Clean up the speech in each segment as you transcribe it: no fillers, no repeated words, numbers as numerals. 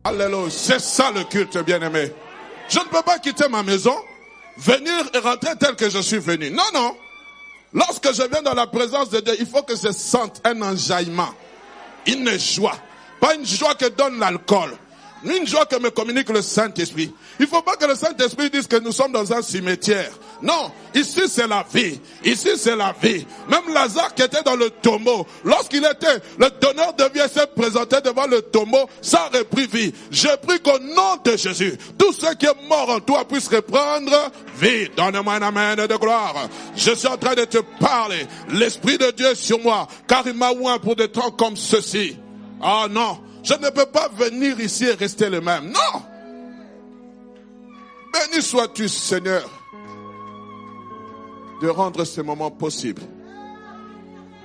Alléluia, c'est ça le culte, bien-aimé. Je ne peux pas quitter ma maison, venir et rentrer tel que je suis venu. Non, non. Lorsque je viens dans la présence de Dieu, il faut que je sente un enjaillement, une joie. Pas une joie que donne l'alcool, mais une joie que me communique le Saint-Esprit. Il ne faut pas que le Saint-Esprit dise que nous sommes dans un cimetière. Non, ici c'est la vie. Ici c'est la vie. Même Lazare qui était dans le tombeau, lorsqu'il était, le donneur de vie s'est présenté devant le tombeau, ça a repris vie. Je prie qu'au nom de Jésus, tout ce qui est mort en toi puisse reprendre vie. Donne-moi un amen de gloire. Je suis en train de te parler. L'Esprit de Dieu est sur moi, car il m'a oint pour des temps comme ceci. Ah non, je ne peux pas venir ici et rester le même. Non. Béni sois-tu, Seigneur, de rendre ces moments possibles.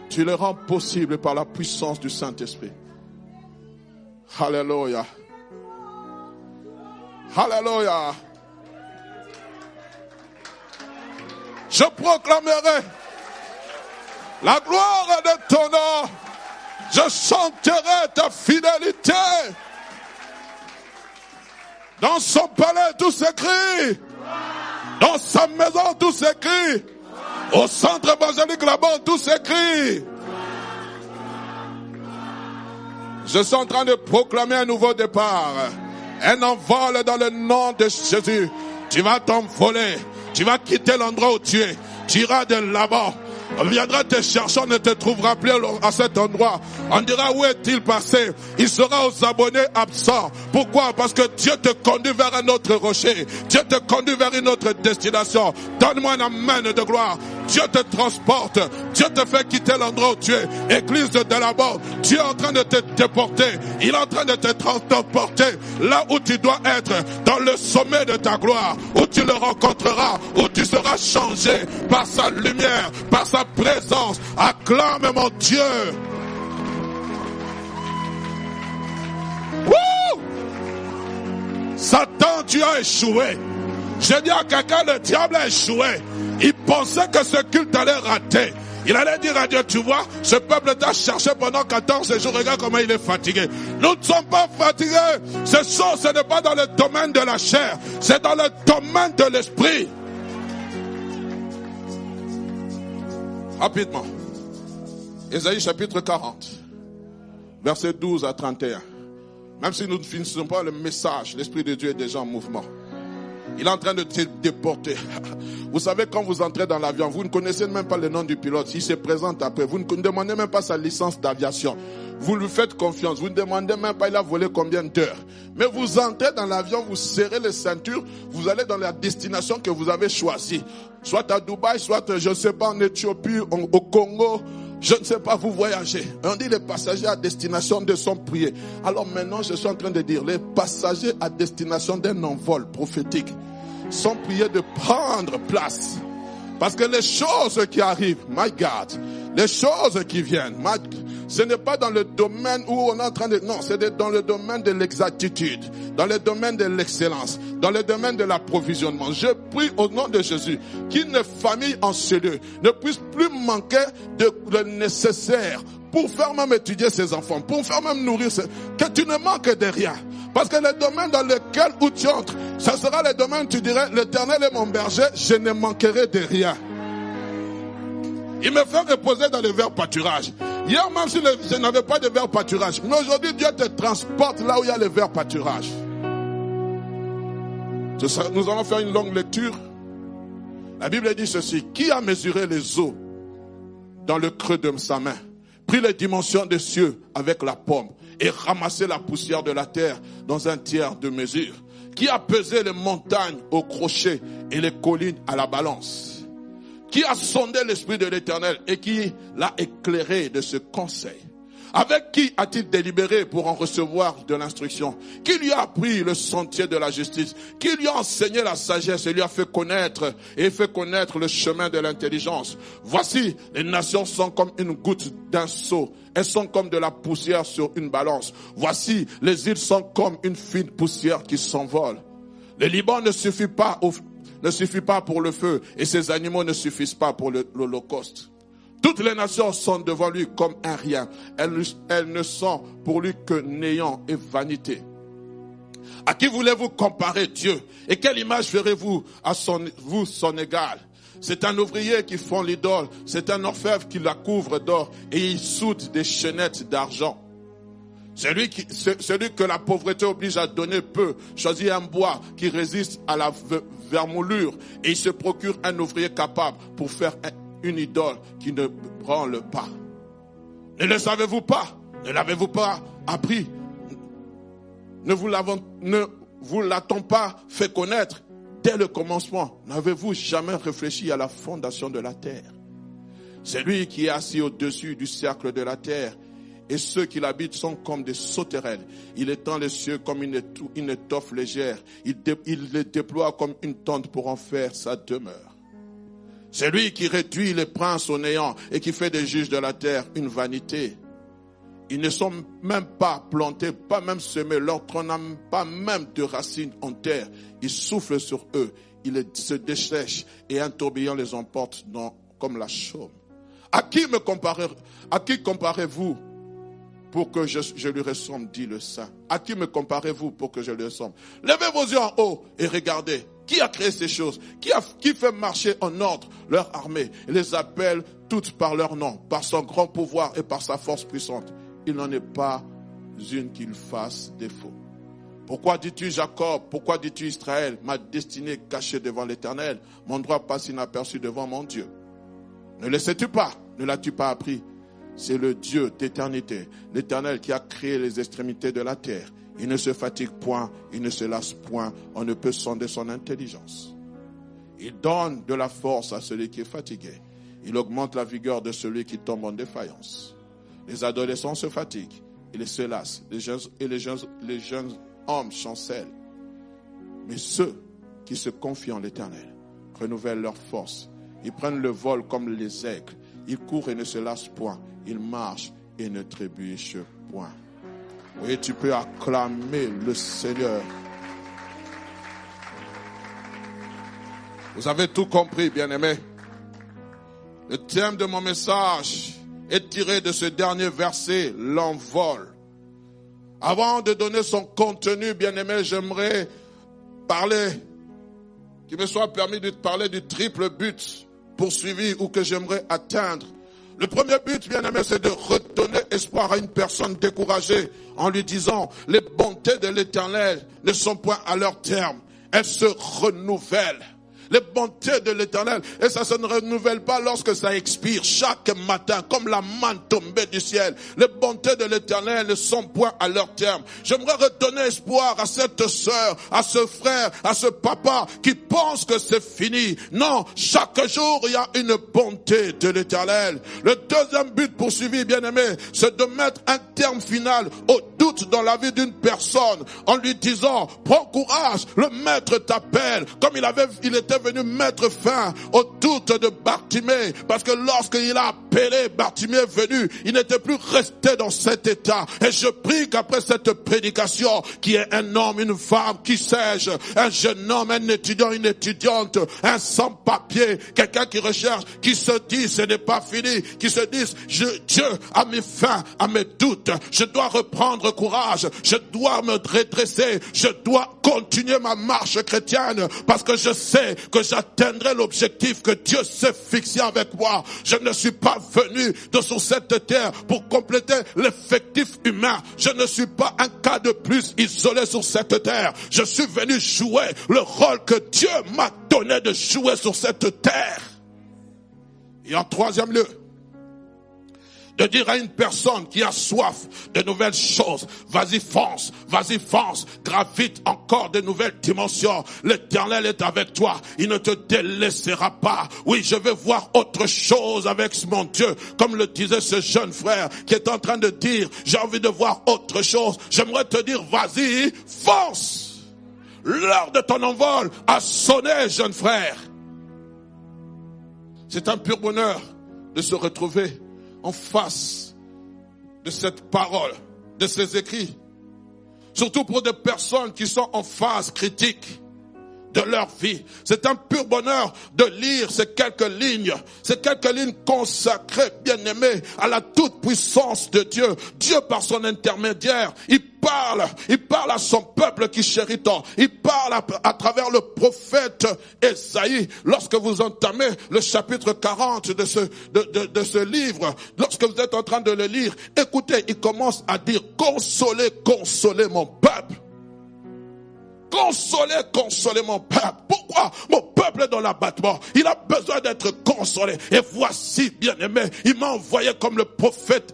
Tu les rends possibles par la puissance du Saint-Esprit. Alléluia. Alléluia. Je proclamerai la gloire de ton nom. Je chanterai ta fidélité. Dans son palais, tout s'écrit. Dans sa maison, tout s'écrit. Au centre évangélique là-bas, tout s'écrit. Je suis en train de proclamer un nouveau départ. Un envol dans le nom de Jésus. Tu vas t'envoler. Tu vas quitter l'endroit où tu es. Tu iras de là-bas. On viendra te chercher, on ne te trouvera plus à cet endroit. On dira où est-il passé? Il sera aux abonnés absents. Pourquoi? Parce que Dieu te conduit vers un autre rocher. Dieu te conduit vers une autre destination. Donne-moi un amen de gloire. Dieu te transporte. Dieu te fait quitter l'endroit où tu es. Église de là-bas, Dieu est en train de te déporter. Il est en train de te transporter là où tu dois être, dans le sommet de ta gloire, où tu le rencontreras, où tu seras changé par sa lumière, par sa présence. Acclame mon Dieu. Wouh! Satan, tu as échoué. Je dis à quelqu'un, le diable a échoué. Il pensait que ce culte allait rater. Il allait dire à Dieu, tu vois, ce peuple t'a cherché pendant 14 jours, regarde comment il est fatigué. Nous ne sommes pas fatigués. Ce n'est pas dans le domaine de la chair, c'est dans le domaine de l'esprit. Rapidement. Ésaïe chapitre 40, versets 12 à 31. Même si nous ne finissons pas le message, l'Esprit de Dieu est déjà en mouvement. Il est en train de te déporter. Vous savez, quand vous entrez dans l'avion, vous ne connaissez même pas le nom du pilote. Il se présente après. Vous ne demandez même pas sa licence d'aviation. Vous lui faites confiance. Vous ne demandez même pas il a volé combien d'heures. Mais vous entrez dans l'avion, vous serrez les ceintures, vous allez dans la destination que vous avez choisie. Soit à Dubaï, soit, je ne sais pas, en Éthiopie, au Congo. Je ne sais pas, vous voyagez. On dit les passagers à destination de son prier. Alors maintenant, je suis en train de dire, les passagers à destination d'un envol prophétique sont priés de prendre place. Parce que les choses qui arrivent, my God, les choses qui viennent, ce n'est pas dans le domaine où on est en train de... Non, c'est dans le domaine de l'exactitude, dans le domaine de l'excellence, dans le domaine de l'approvisionnement. Je prie au nom de Jésus qu'une famille en ce lieu ne puisse plus manquer de le nécessaire pour faire même étudier ses enfants, pour faire même nourrir que tu ne manques de rien. Parce que le domaine dans lequel où tu entres, ça sera le domaine, tu dirais, l'Éternel est mon berger, je ne manquerai de rien. Il me fait reposer dans le vert pâturage. Hier, même si je n'avais pas de vert pâturage, mais aujourd'hui, Dieu te transporte là où il y a le vert pâturage. Nous allons faire une longue lecture. La Bible dit ceci: qui a mesuré les eaux dans le creux de sa main, pris les dimensions des cieux avec la paume et ramassé la poussière de la terre dans un tiers de mesure? qui a pesé les montagnes au crochet et les collines à la balance, qui a sondé l'Esprit de l'Éternel et qui l'a éclairé de ce conseil. Avec qui a-t-il délibéré pour en recevoir de l'instruction? Qui lui a appris le sentier de la justice? Qui lui a enseigné la sagesse et lui a fait connaître le chemin de l'intelligence? Voici, les nations sont comme une goutte d'un seau. Elles sont comme de la poussière sur une balance. Voici, les îles sont comme une fine poussière qui s'envole. Le Liban ne suffit pas pour le feu et ses animaux ne suffisent pas pour l'holocauste. Toutes les nations sont devant lui comme un rien. Elles ne sont pour lui que néant et vanité. À qui voulez-vous comparer Dieu? Et quelle image ferez-vous à son égal? C'est un ouvrier qui fond l'idole. C'est un orfèvre qui la couvre d'or et il soude des chaînettes d'argent. Celui que la pauvreté oblige à donner peu choisit un bois qui résiste à la vermoulure et il se procure un ouvrier capable pour faire une idole qui ne branle pas. Ne le savez-vous pas? Ne l'avez-vous pas appris? Ne vous l'a-t-on pas fait connaître dès le commencement? N'avez-vous jamais réfléchi à la fondation de la terre? C'est lui qui est assis au-dessus du cercle de la terre et ceux qui l'habitent sont comme des sauterelles. Il étend les cieux comme une étoffe légère. Il les déploie comme une tente pour en faire sa demeure. C'est lui qui réduit les princes au néant et qui fait des juges de la terre une vanité. Ils ne sont même pas plantés, pas même semés, leur tronc n'a pas même de racines en terre. Il souffle sur eux, il se dessèche et un tourbillon les emporte comme la chaume. À qui comparez-vous pour que je lui ressemble, dit le Saint? À qui me comparez-vous pour que je lui ressemble? Levez vos yeux en haut et regardez. Qui a créé ces choses? Qui fait marcher en ordre leur armée et les appelle toutes par leur nom, par son grand pouvoir et par sa force puissante? Il n'en est pas une qu'il fasse défaut. Pourquoi dis-tu Jacob? Pourquoi dis-tu Israël? Ma destinée est cachée devant l'Éternel. Mon droit passe inaperçu devant mon Dieu. Ne le sais-tu pas? Ne l'as-tu pas appris? C'est le Dieu d'éternité, l'Éternel qui a créé les extrémités de la terre. Il ne se fatigue point, il ne se lasse point, on ne peut sonder son intelligence. Il donne de la force à celui qui est fatigué. Il augmente la vigueur de celui qui tombe en défaillance. Les adolescents se fatiguent, ils se lassent, les jeunes hommes chancellent. Mais ceux qui se confient en l'Éternel renouvellent leur force. Ils prennent le vol comme les aigles. Ils courent et ne se lassent point. Ils marchent et ne trébuchent point. Oui, tu peux acclamer le Seigneur. Vous avez tout compris, bien-aimés. Le thème de mon message est tiré de ce dernier verset, l'envol. Avant de donner son contenu, bien-aimé, j'aimerais qu'il me soit permis de parler du triple but poursuivi ou que j'aimerais atteindre. Le premier but, bien-aimé, c'est de redonner espoir à une personne découragée en lui disant « Les bontés de l'Éternel ne sont point à leur terme, elles se renouvellent. » Les bontés de l'Éternel, et ça se ne renouvelle pas lorsque ça expire chaque matin, comme la manne tombée du ciel. Les bontés de l'Éternel ne sont point à leur terme. J'aimerais redonner espoir à cette sœur, à ce frère, à ce papa qui pense que c'est fini. Non, chaque jour il y a une bonté de l'Éternel. Le deuxième but poursuivi, bien-aimé, c'est de mettre un terme final au doute dans la vie d'une personne en lui disant « Prends courage, le Maître t'appelle » comme il était venu mettre fin au doute de Bartimée, parce que lorsqu'il a appelé, Bartimée est venu, il n'était plus resté dans cet état. Et je prie qu'après cette prédication, qui est un homme, une femme, qui sais-je, un jeune homme, un étudiant, une étudiante, un sans-papier, quelqu'un qui recherche, qui se dit ce n'est pas fini, qui se dit Dieu a mis fin à mes doutes, je dois reprendre courage, je dois me redresser, je dois continuer ma marche chrétienne, parce que je sais que j'atteindrai l'objectif que Dieu s'est fixé avec moi. Je ne suis pas venu sur cette terre pour compléter l'effectif humain. Je ne suis pas un cas de plus isolé sur cette terre. Je suis venu jouer le rôle que Dieu m'a donné de jouer sur cette terre. Et en troisième lieu, de dire à une personne qui a soif de nouvelles choses, vas-y fonce, gravite encore de nouvelles dimensions. L'Éternel est avec toi, il ne te délaissera pas. Oui, je veux voir autre chose avec mon Dieu, comme le disait ce jeune frère qui est en train de dire, j'ai envie de voir autre chose. J'aimerais te dire, vas-y, fonce. L'heure de ton envol a sonné, jeune frère. C'est un pur bonheur de se retrouver en face de cette parole, de ces écrits. Surtout pour des personnes qui sont en phase critique de leur vie. C'est un pur bonheur de lire ces quelques lignes consacrées, bien-aimées, à la toute-puissance de Dieu. Dieu, par son intermédiaire, il parle à son peuple qui chérit tant. Il parle à travers le prophète Esaïe. Lorsque vous entamez le chapitre 40 de ce livre, lorsque vous êtes en train de le lire, écoutez, il commence à dire, consolez mon peuple. Consolez mon peuple. Pourquoi? Mon peuple est dans l'abattement. Il a besoin d'être consolé. Et voici, bien-aimé, il m'a envoyé comme le prophète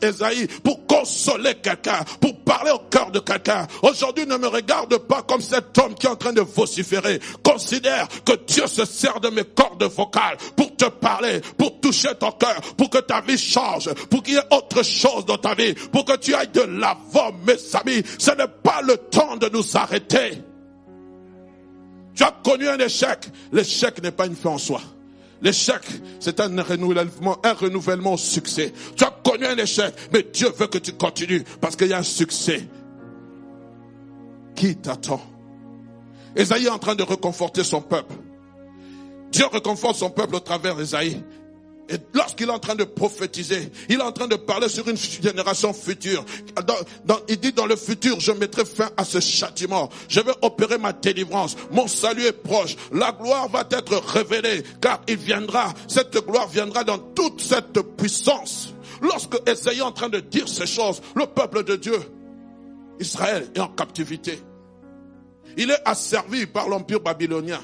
Esaïe pour consoler quelqu'un, pour parler au cœur de quelqu'un. Aujourd'hui, ne me regarde pas comme cet homme qui est en train de vociférer. Considère que Dieu se sert de mes cordes vocales pour te parler, pour toucher ton cœur, pour que ta vie change, pour qu'il y ait autre chose dans ta vie, pour que tu ailles de l'avant, mes amis. Ce n'est pas le temps de nous arrêter. Tu as connu un échec. L'échec n'est pas une fin en soi. L'échec, c'est un renouvellement au succès. Tu as connu un échec, mais Dieu veut que tu continues parce qu'il y a un succès qui t'attend. Esaïe est en train de réconforter son peuple. Dieu réconforte son peuple au travers d'Esaïe. Et lorsqu'il est en train de prophétiser, il est en train de parler sur une génération future. Il dit, dans le futur, je mettrai fin à ce châtiment. Je vais opérer ma délivrance. Mon salut est proche. La gloire va être révélée, car cette gloire viendra dans toute cette puissance. Lorsque Esaïe est en train de dire ces choses, le peuple de Dieu, Israël, est en captivité. Il est asservi par l'empire babylonien.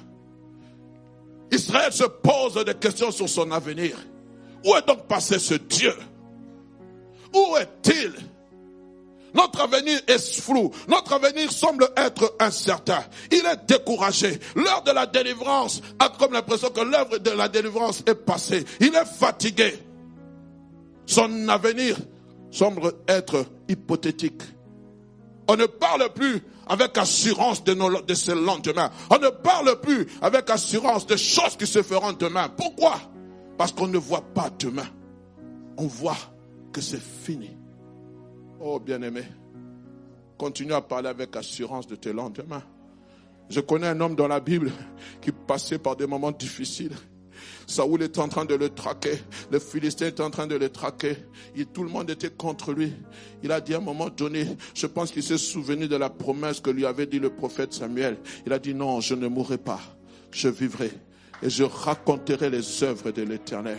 Israël se pose des questions sur son avenir. Où est donc passé ce Dieu? Où est-il? Notre avenir est flou. Notre avenir semble être incertain. Il est découragé. L'heure de la délivrance a comme l'impression que l'œuvre de la délivrance est passée. Il est fatigué. Son avenir semble être hypothétique. On ne parle plus avec assurance de ce lendemain. On ne parle plus avec assurance de choses qui se feront demain. Pourquoi? Parce qu'on ne voit pas demain. On voit que c'est fini. Oh bien-aimé, continue à parler avec assurance de tes lendemains. Je connais un homme dans la Bible qui passait par des moments difficiles. Saoul était en train de le traquer. Les Philistins étaient en train de le traquer. Et tout le monde était contre lui. Il a dit à un moment donné, je pense qu'il s'est souvenu de la promesse que lui avait dit le prophète Samuel. Il a dit non, je ne mourrai pas. Je vivrai. Et je raconterai les œuvres de l'Éternel.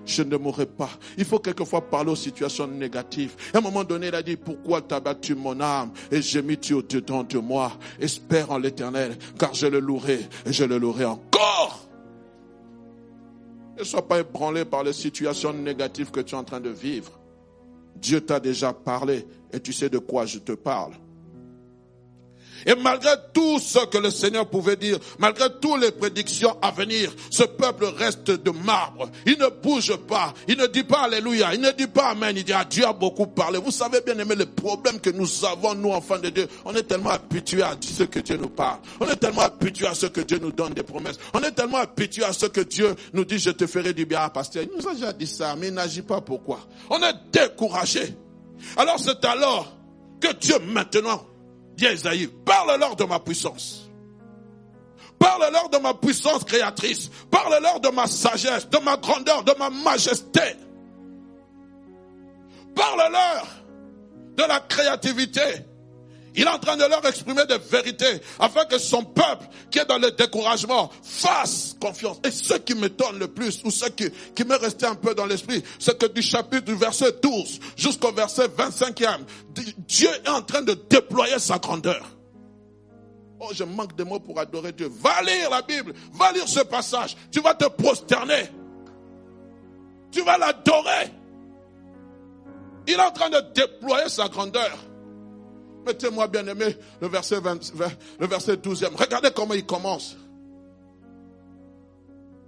Je ne mourrai pas. Il faut quelquefois parler aux situations négatives. À un moment donné, il a dit, pourquoi t'as battu mon âme et j'ai mis tu au-dedans de moi? Espère en l'Éternel, car je le louerai et je le louerai encore. Ne sois pas ébranlé par les situations négatives que tu es en train de vivre. Dieu t'a déjà parlé et tu sais de quoi je te parle. Et malgré tout ce que le Seigneur pouvait dire, malgré toutes les prédictions à venir, ce peuple reste de marbre. Il ne bouge pas. Il ne dit pas Alléluia. Il ne dit pas Amen. Il dit Dieu a beaucoup parlé. Vous savez bien aimer le problème que nous avons, nous enfants de Dieu. On est tellement habitués à ce que Dieu nous parle. On est tellement habitués à ce que Dieu nous donne des promesses. On est tellement habitués à ce que Dieu nous dit je te ferai du bien. Ah, pasteur, il nous a déjà dit ça, mais il n'agit pas. Pourquoi? On est découragé. Alors c'est alors que Dieu maintenant dit à Esaïe, parle-leur de ma puissance. Parle-leur de ma puissance créatrice. Parle-leur de ma sagesse, de ma grandeur, de ma majesté. Parle-leur de la créativité. Il est en train de leur exprimer des vérités afin que son peuple qui est dans le découragement fasse confiance. Et ce qui m'étonne le plus, ou ce qui m'est resté un peu dans l'esprit, c'est que du chapitre du verset 12 jusqu'au verset 25e, Dieu est en train de déployer sa grandeur. Oh, je manque de mots pour adorer Dieu. Va lire la Bible, va lire ce passage. Tu vas te prosterner. Tu vas l'adorer. Il est en train de déployer sa grandeur. Mettez-moi bien aimé le verset 12e. Regardez comment il commence.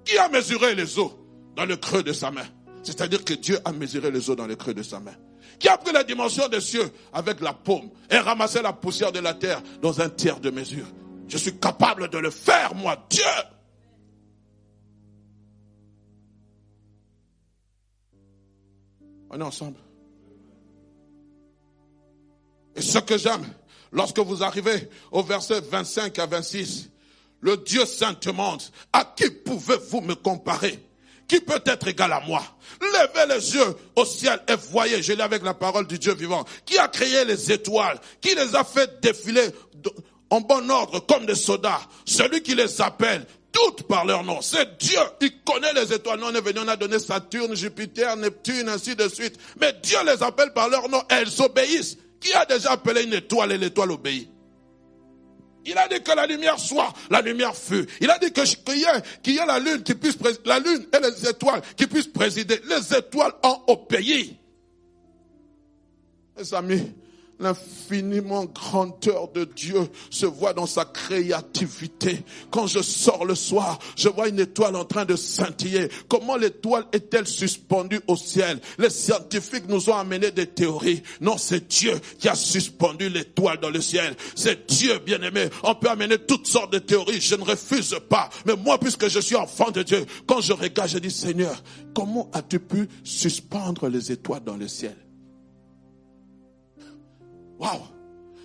Qui a mesuré les eaux dans le creux de sa main? C'est-à-dire que Dieu a mesuré les eaux dans le creux de sa main. Qui a pris la dimension des cieux avec la paume et ramassé la poussière de la terre dans un tiers de mesure? Je suis capable de le faire, moi, Dieu. On est ensemble. Et ce que j'aime, lorsque vous arrivez au verset 25 à 26, le Dieu saint demande, à qui pouvez-vous me comparer? Qui peut être égal à moi? Levez les yeux au ciel et voyez, je lis avec la parole du Dieu vivant, qui a créé les étoiles, qui les a fait défiler en bon ordre comme des soldats, celui qui les appelle, toutes par leur nom. C'est Dieu, il connaît les étoiles. Nous on est venu, on a donné Saturne, Jupiter, Neptune, ainsi de suite. Mais Dieu les appelle par leur nom et elles obéissent. Qui a déjà appelé une étoile et l'étoile obéit? Il a dit que la lumière soit, la lumière fut. Il a dit qu'il y ait la lune qui puisse la lune et les étoiles qui puissent présider. Les étoiles ont obéi. Mes amis, l'infiniment grandeur de Dieu se voit dans sa créativité. Quand je sors le soir, je vois une étoile en train de scintiller. Comment l'étoile est-elle suspendue au ciel? Les scientifiques nous ont amené des théories. Non, c'est Dieu qui a suspendu l'étoile dans le ciel. C'est Dieu, bien-aimé. On peut amener toutes sortes de théories. Je ne refuse pas. Mais moi, puisque je suis enfant de Dieu, quand je regarde, je dis, Seigneur, comment as-tu pu suspendre les étoiles dans le ciel? Waouh!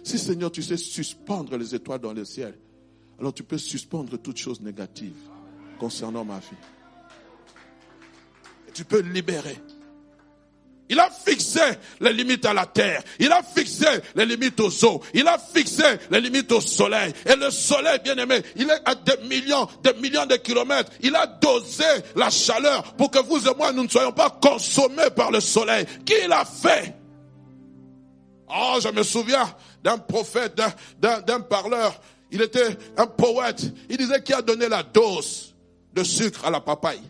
Si Seigneur, tu sais suspendre les étoiles dans le ciel, alors tu peux suspendre toutes choses négatives concernant ma vie. Et tu peux libérer. Il a fixé les limites à la terre. Il a fixé les limites aux eaux. Il a fixé les limites au soleil. Et le soleil, bien aimé, il est à des millions de kilomètres. Il a dosé la chaleur pour que vous et moi, nous ne soyons pas consommés par le soleil. Qui l'a fait? Oh, je me souviens d'un prophète, d'un parleur. Il était un poète. Il disait qui a donné la dose de sucre à la papaye?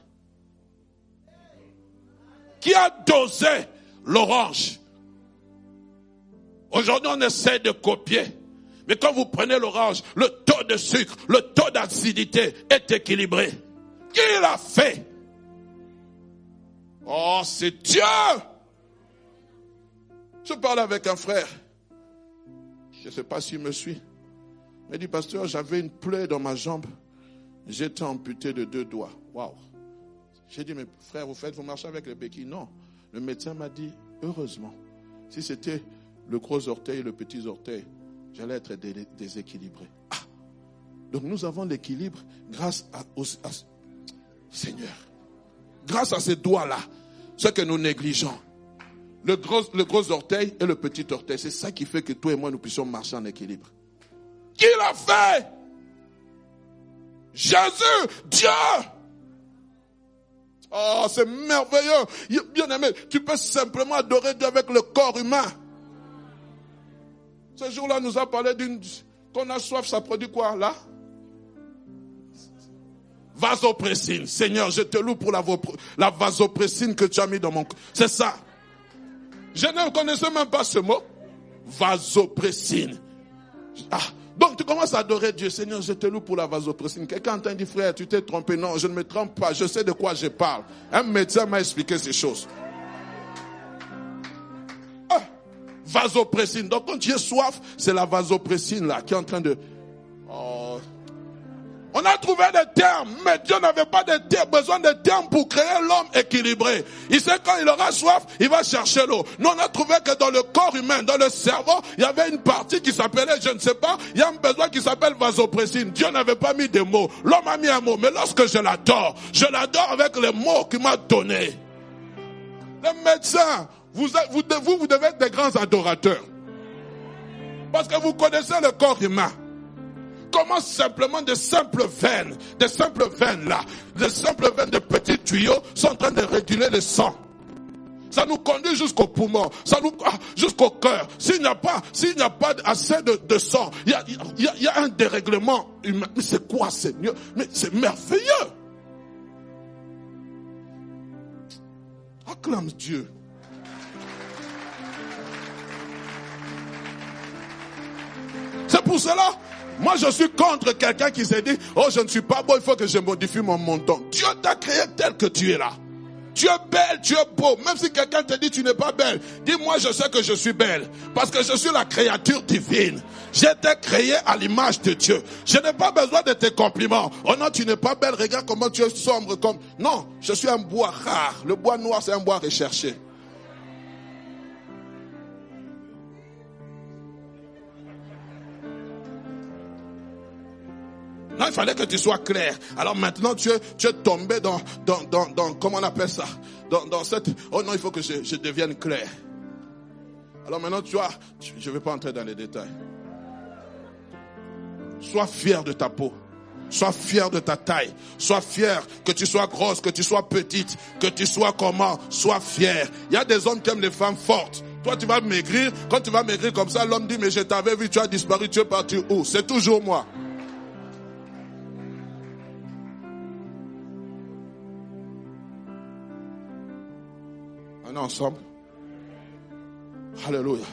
Qui a dosé l'orange? Aujourd'hui, on essaie de copier. Mais quand vous prenez l'orange, le taux de sucre, le taux d'acidité est équilibré. Qui l'a fait? Oh, c'est Dieu! Je parlais avec un frère. Je ne sais pas s'il me suit. Il m'a dit, pasteur, j'avais une plaie dans ma jambe. J'étais amputé de 2 doigts. Waouh. J'ai dit, mais frère, vous marchez avec les béquilles? Non. Le médecin m'a dit, heureusement, si c'était le gros orteil et le petit orteil, j'allais être déséquilibré. Ah. Donc nous avons l'équilibre grâce à Seigneur. Grâce à ces doigts-là, ce que nous négligeons. Le gros orteil et le petit orteil, c'est ça qui fait que toi et moi nous puissions marcher en équilibre. Qui l'a fait? Jésus, Dieu. Oh, c'est merveilleux. Bien aimé, tu peux simplement adorer Dieu avec le corps humain. Ce jour-là, nous a parlé qu'on a soif, ça produit quoi, là? Vasopressine. Seigneur, je te loue pour la vasopressine que tu as mis dans mon corps. C'est ça. Je ne connaissais même pas ce mot. Vasopressine. Ah, donc tu commences à adorer Dieu. Seigneur, je te loue pour la vasopressine. Quelqu'un t'a dit, frère, tu t'es trompé. Non, je ne me trompe pas. Je sais de quoi je parle. Un médecin m'a expliqué ces choses. Ah, vasopressine. Donc quand tu es soif, c'est la vasopressine là qui est en train de... Oh. On a trouvé des termes, mais Dieu n'avait pas besoin de termes pour créer l'homme équilibré. Il sait quand il aura soif, il va chercher l'eau. Nous, on a trouvé que dans le corps humain, dans le cerveau, il y avait une partie qui s'appelait, je ne sais pas, il y a un besoin qui s'appelle vasopressine. Dieu n'avait pas mis de mots. L'homme a mis un mot. Mais lorsque je l'adore avec les mots qu'il m'a donnés. Les médecins, vous devez être des grands adorateurs. Parce que vous connaissez le corps humain. Comment simplement de simples veines là, de simples veines de petits tuyaux sont en train de réguler le sang. Ça nous conduit jusqu'au poumon, jusqu'au cœur. S'il n'y a pas assez de sang, il y a un dérèglement humain. Mais c'est quoi, Seigneur? Mais c'est merveilleux. Acclame Dieu. pour cela, moi je suis contre quelqu'un qui s'est dit, oh je ne suis pas beau, il faut que je modifie mon menton. Dieu t'a créé tel que tu es là. Tu es belle, tu es beau. Même si quelqu'un te dit tu n'es pas belle, dis-moi je sais que je suis belle. Parce que je suis la créature divine. J'ai été créé à l'image de Dieu. Je n'ai pas besoin de tes compliments. Oh non, tu n'es pas belle, regarde comment tu es sombre. Comme... Non, je suis un bois rare. Le bois noir, c'est un bois recherché. Non, il fallait que tu sois clair. Alors maintenant, tu es tombé dans comment on appelle ça? Dans cette, oh non, il faut que je devienne clair. Alors maintenant, je ne vais pas entrer dans les détails. Sois fier de ta peau. Sois fier de ta taille. Sois fier que tu sois grosse, que tu sois petite, que tu sois comment. Sois fier. Il y a des hommes qui aiment les femmes fortes. Toi, tu vas maigrir. Quand tu vas maigrir comme ça, l'homme dit, mais je t'avais vu, tu as disparu, tu es parti où? C'est toujours moi. On est ensemble. Alléluia.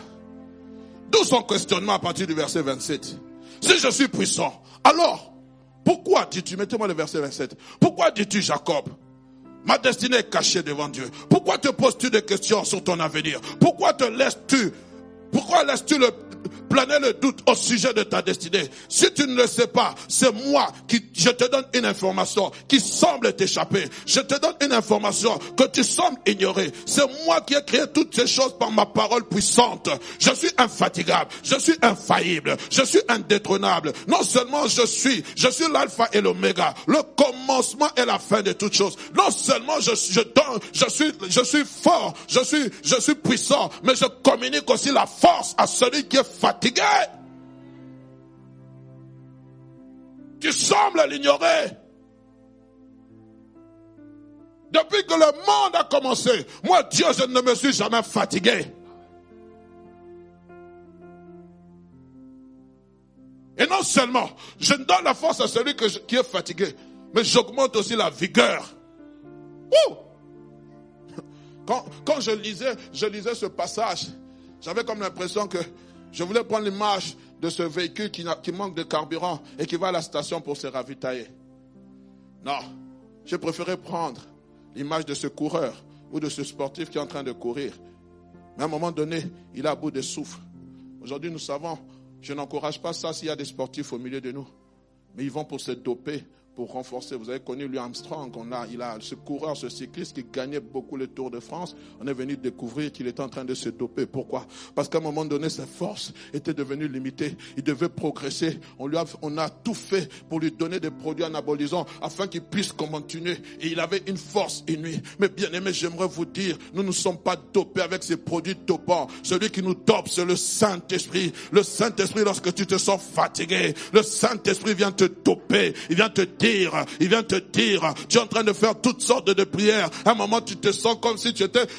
D'où son questionnement à partir du verset 27. Si je suis puissant, alors, pourquoi dis-tu, mettez-moi le verset 27, pourquoi dis-tu Jacob, ma destinée est cachée devant Dieu? Pourquoi te poses-tu des questions sur ton avenir? Pourquoi laisses-tu planer le doute au sujet de ta destinée? Si tu ne le sais pas, c'est moi je te donne une information qui semble t'échapper. Je te donne une information que tu sembles ignorer. C'est moi qui ai créé toutes ces choses par ma parole puissante. Je suis infatigable, je suis infaillible, je suis indétrônable. Non seulement je suis l'alpha et l'oméga, le commencement et la fin de toutes choses. Non seulement je suis fort, je suis puissant, mais je communique aussi la force à celui qui est fatigué. Tu sembles l'ignorer. Depuis que le monde a commencé, moi Dieu, je ne me suis jamais fatigué. Et non seulement je donne la force à celui qui est fatigué, mais j'augmente aussi la vigueur. Ouh! Quand je lisais ce passage, j'avais comme l'impression que je voulais prendre l'image de ce véhicule qui manque de carburant et qui va à la station pour se ravitailler. Non, j'ai préféré prendre l'image de ce coureur ou de ce sportif qui est en train de courir. Mais à un moment donné, il est à bout de souffle. Aujourd'hui, nous savons, je n'encourage pas ça s'il y a des sportifs au milieu de nous. Mais ils vont pour se doper, pour renforcer. Vous avez connu Louis Armstrong, il a ce coureur, ce cycliste qui gagnait beaucoup le Tour de France. On est venu découvrir qu'il était en train de se doper. Pourquoi? Parce qu'à un moment donné, sa force était devenue limitée. Il devait progresser. On a tout fait pour lui donner des produits anabolisants afin qu'il puisse continuer. Et il avait une force inouïe. Mais bien aimé, j'aimerais vous dire, nous ne sommes pas dopés avec ces produits dopants. Celui qui nous dope, c'est le Saint-Esprit. Le Saint-Esprit, lorsque tu te sens fatigué, le Saint-Esprit vient te doper. Il vient te dire, tu es en train de faire toutes sortes de prières. À un moment, tu te sens comme si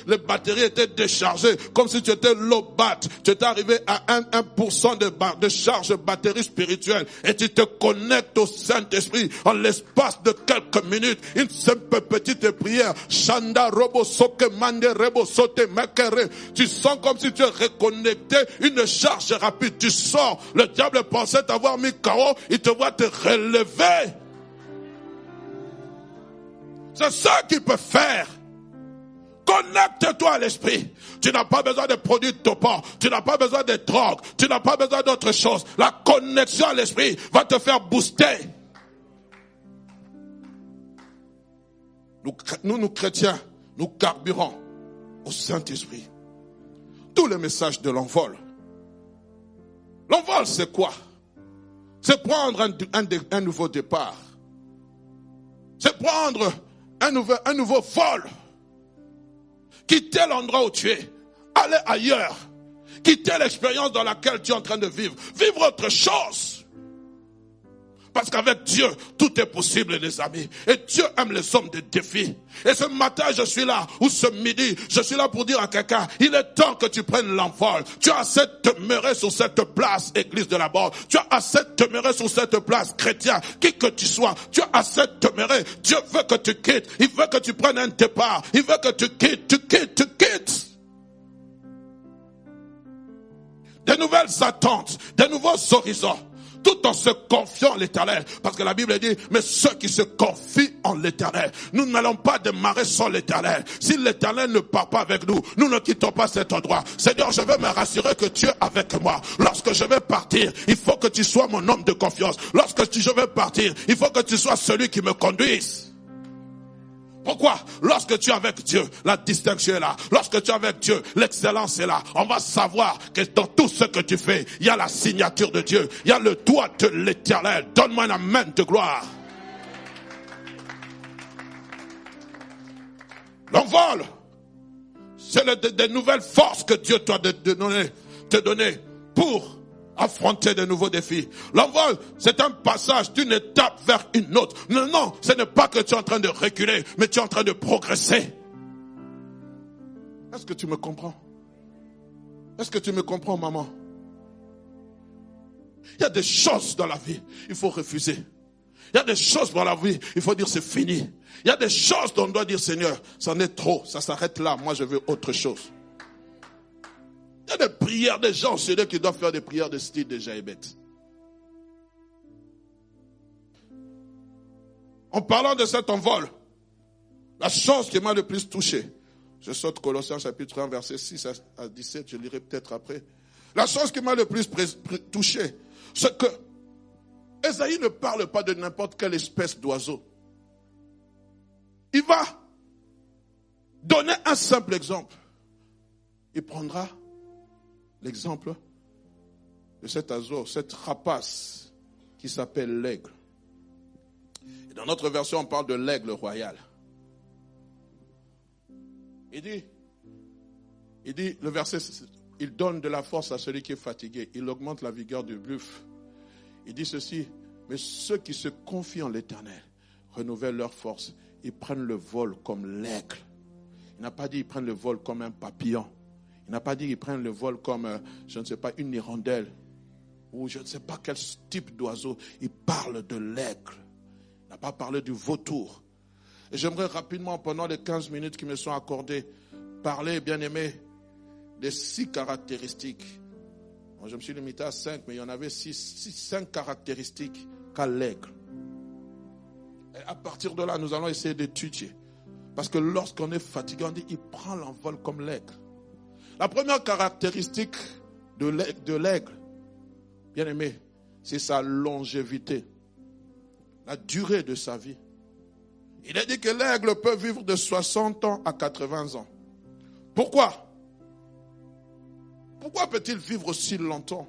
les batteries étaient déchargées, comme si tu étais low bat. Tu étais arrivé à 1% de charge batterie spirituelle et tu te connectes au Saint-Esprit en l'espace de quelques minutes. Une simple petite prière. Shanda robo soke mande rebo sote makere. Tu sens comme si tu es reconnecté, une charge rapide. Tu sors. Le diable pensait t'avoir mis KO. Il te voit te relever. C'est ça qu'il peut faire. Connecte-toi à l'esprit. Tu n'as pas besoin de produits dopants. Tu n'as pas besoin de drogue. Tu n'as pas besoin d'autre chose. La connexion à l'esprit va te faire booster. Nous chrétiens, nous carburons au Saint-Esprit. Tous les messages de l'envol. L'envol, c'est quoi? C'est prendre un nouveau départ. C'est prendre un nouveau vol. Quitter l'endroit où tu es. Aller ailleurs. Quitter l'expérience dans laquelle tu es en train de vivre. Vivre autre chose. Parce qu'avec Dieu, tout est possible, les amis. Et Dieu aime les hommes de défi. Et ce matin, je suis là, ou ce midi, je suis là pour dire à quelqu'un, il est temps que tu prennes l'envol. Tu as assez demeuré sur cette place, église de la mort. Tu as assez demeuré sur cette place, chrétien, qui que tu sois. Tu as assez demeuré. Dieu veut que tu quittes. Il veut que tu prennes un départ. Il veut que tu quittes. des nouvelles attentes, des nouveaux horizons, tout en se confiant en l'Éternel. Parce que la Bible dit, mais ceux qui se confient en l'Éternel, nous n'allons pas démarrer sans l'Éternel. Si l'Éternel ne part pas avec nous, nous ne quittons pas cet endroit. Seigneur, je veux me rassurer que tu es avec moi. Lorsque je vais partir, il faut que tu sois mon homme de confiance. Lorsque je vais partir, il faut que tu sois celui qui me conduise. Pourquoi? Lorsque tu es avec Dieu, la distinction est là. Lorsque tu es avec Dieu, l'excellence est là. On va savoir que dans tout ce que tu fais, il y a la signature de Dieu. Il y a le doigt de l'Éternel. Donne-moi un amen de gloire. L'envol, c'est des nouvelles forces que Dieu doit te donner pour affronter de nouveaux défis. L'envol, c'est un passage d'une étape vers une autre. Non, ce n'est pas que tu es en train de reculer, mais tu es en train de progresser. Est-ce que tu me comprends? Est-ce que tu me comprends, maman? Il y a des choses dans la vie, il faut refuser. Il y a des choses dans la vie, il faut dire c'est fini. Il y a des choses dont on doit dire Seigneur, ça en est trop, ça s'arrête là, moi je veux autre chose. Il y a des prières des gens, c'est eux qui doivent faire des prières de style de Jaébet. En parlant de cet envol, la chose qui m'a le plus touché, je saute Colossiens chapitre 1, verset 6 à 17, je lirai peut-être après. La chose qui m'a le plus touché, c'est que Ésaïe ne parle pas de n'importe quelle espèce d'oiseau. Il va donner un simple exemple. Il prendra l'exemple de cet oiseau, cette rapace qui s'appelle l'aigle. Et dans notre version, on parle de l'aigle royal. Il dit, le verset, il donne de la force à celui qui est fatigué. Il augmente la vigueur du buffle. Il dit ceci, mais ceux qui se confient en l'Éternel renouvellent leur force. Ils prennent le vol comme l'aigle. Il n'a pas dit ils prennent le vol comme un papillon. Il n'a pas dit qu'ils prennent le vol comme, je ne sais pas, une hirondelle. Ou je ne sais pas quel type d'oiseau. Il parle de l'aigle. Il n'a pas parlé du vautour. Et j'aimerais rapidement, pendant les 15 minutes qui me sont accordées, parler, bien aimé, des 6 caractéristiques. Bon, je me suis limité à 5, mais il y en avait 5 caractéristiques qu'a l'aigle. Et à partir de là, nous allons essayer d'étudier. Parce que lorsqu'on est fatigué, on dit, il prend l'envol comme l'aigle. La première caractéristique de l'aigle, bien aimé, c'est sa longévité, la durée de sa vie. Il est dit que l'aigle peut vivre de 60 ans à 80 ans. Pourquoi? Pourquoi peut-il vivre aussi longtemps?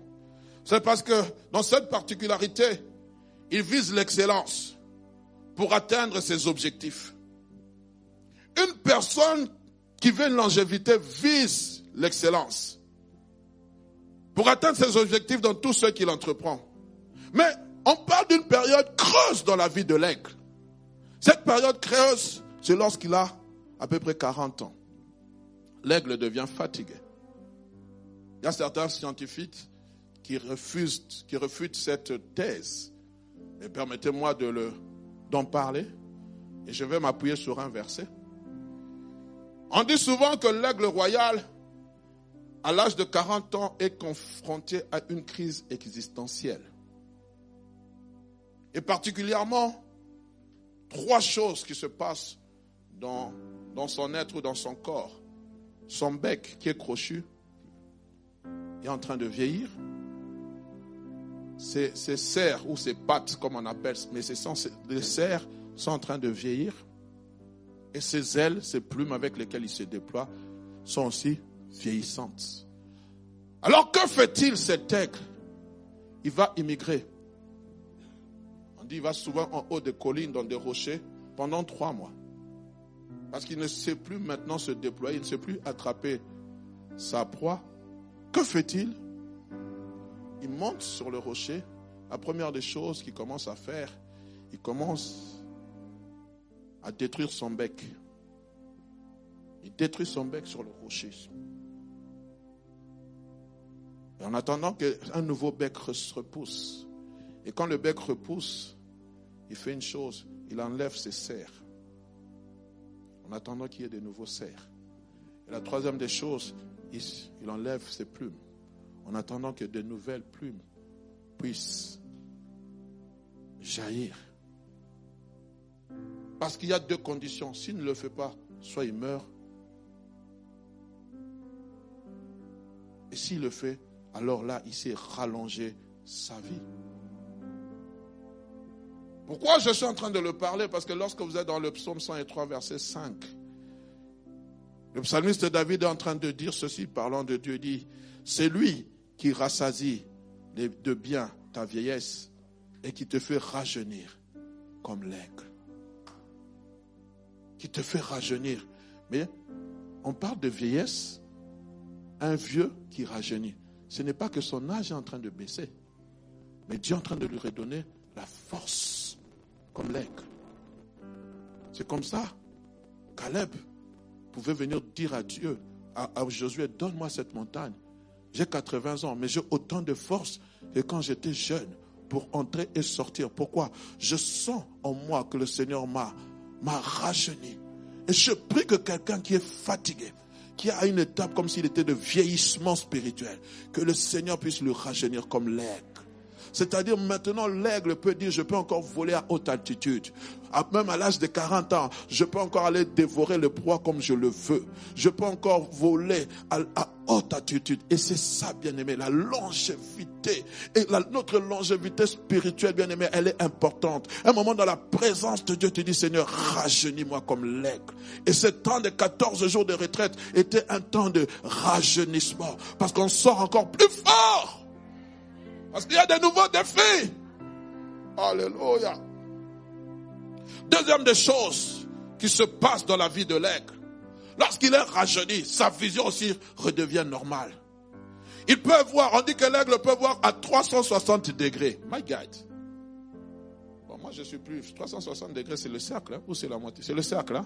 C'est parce que dans cette particularité, il vise l'excellence pour atteindre ses objectifs. Une personne qui veut une longévité vise l'excellence pour atteindre ses objectifs dans tout ce qu'il entreprend. Mais on parle d'une période creuse dans la vie de l'aigle. Cette période creuse, c'est lorsqu'il a à peu près 40 ans. L'aigle devient fatigué. Il y a certains scientifiques qui refutent cette thèse. Et permettez-moi d'en parler. Et je vais m'appuyer sur un verset. On dit souvent que l'aigle royal, à l'âge de 40 ans, est confronté à une crise existentielle. Et particulièrement, 3 choses qui se passent dans son être ou dans son corps. Son bec qui est crochu est en train de vieillir. Ses serres ou ses pattes, comme on appelle, mais les serres sont en train de vieillir. Et ses ailes, ses plumes avec lesquelles il se déploie, sont aussi vieillissantes. Alors que fait-il cet aigle? Il va immigrer. On dit qu'il va souvent en haut des collines, dans des rochers, pendant 3 mois. Parce qu'il ne sait plus maintenant se déployer, il ne sait plus attraper sa proie. Que fait-il? Il monte sur le rocher. La première des choses qu'il commence à faire, il commence à détruire son bec. Il détruit son bec sur le rocher. Et en attendant qu'un nouveau bec repousse. Et quand le bec repousse, il fait une chose, il enlève ses serres. En attendant qu'il y ait de nouveaux serres. Et la troisième des choses, il enlève ses plumes. en attendant que de nouvelles plumes puissent jaillir. Parce qu'il y a deux conditions. S'il ne le fait pas, soit il meurt. Et s'il le fait, alors là, il s'est rallongé sa vie. Pourquoi je suis en train de le parler? Parce que lorsque vous êtes dans le psaume 103, verset 5, le psalmiste David est en train de dire ceci, parlant de Dieu, dit, c'est lui qui rassasie de bien ta vieillesse et qui te fait rajeunir comme l'aigle. Qui te fait rajeunir. Mais on parle de vieillesse, un vieux qui rajeunit. Ce n'est pas que son âge est en train de baisser, mais Dieu est en train de lui redonner la force comme l'aigle. C'est comme ça. Caleb pouvait venir dire à Dieu, à Josué, donne-moi cette montagne. J'ai 80 ans, mais j'ai autant de force que quand j'étais jeune pour entrer et sortir. Pourquoi? Je sens en moi que le Seigneur m'a rajeuni. Et je prie que quelqu'un qui est fatigué, qui a une étape comme s'il était de vieillissement spirituel, que le Seigneur puisse le rajeunir comme l'aigle. C'est-à-dire maintenant l'aigle peut dire je peux encore voler à haute altitude. Même à l'âge de 40 ans, je peux encore aller dévorer le proie comme je le veux. Je peux encore voler à haute altitude. Et c'est ça, bien-aimé, la longévité. Et notre longévité spirituelle, bien-aimé, elle est importante. Un moment dans la présence de Dieu, tu dis Seigneur, rajeunis-moi comme l'aigle. Et ce temps de 14 jours de retraite était un temps de rajeunissement. Parce qu'on sort encore plus fort. Parce qu'il y a de nouveaux défis. Alléluia. Deuxième des choses qui se passe dans la vie de l'aigle. Lorsqu'il est rajeuni, sa vision aussi redevient normale. Il peut voir, on dit que l'aigle peut voir à 360 degrés. My God. Bon, moi je suis plus, 360 degrés c'est le cercle, hein, ou c'est la moitié? C'est le cercle, hein?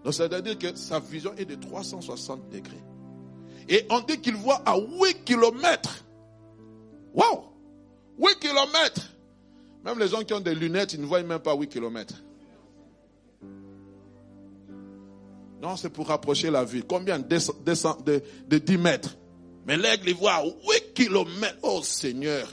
Donc ça veut dire que sa vision est de 360 degrés. Et on dit qu'il voit à 8 kilomètres. Wow! 8 kilomètres! Même les gens qui ont des lunettes, ils ne voient même pas 8 kilomètres. Non, c'est pour rapprocher la vue. Combien? De 10 mètres. Mais l'aigle, il voit à 8 kilomètres. Oh Seigneur!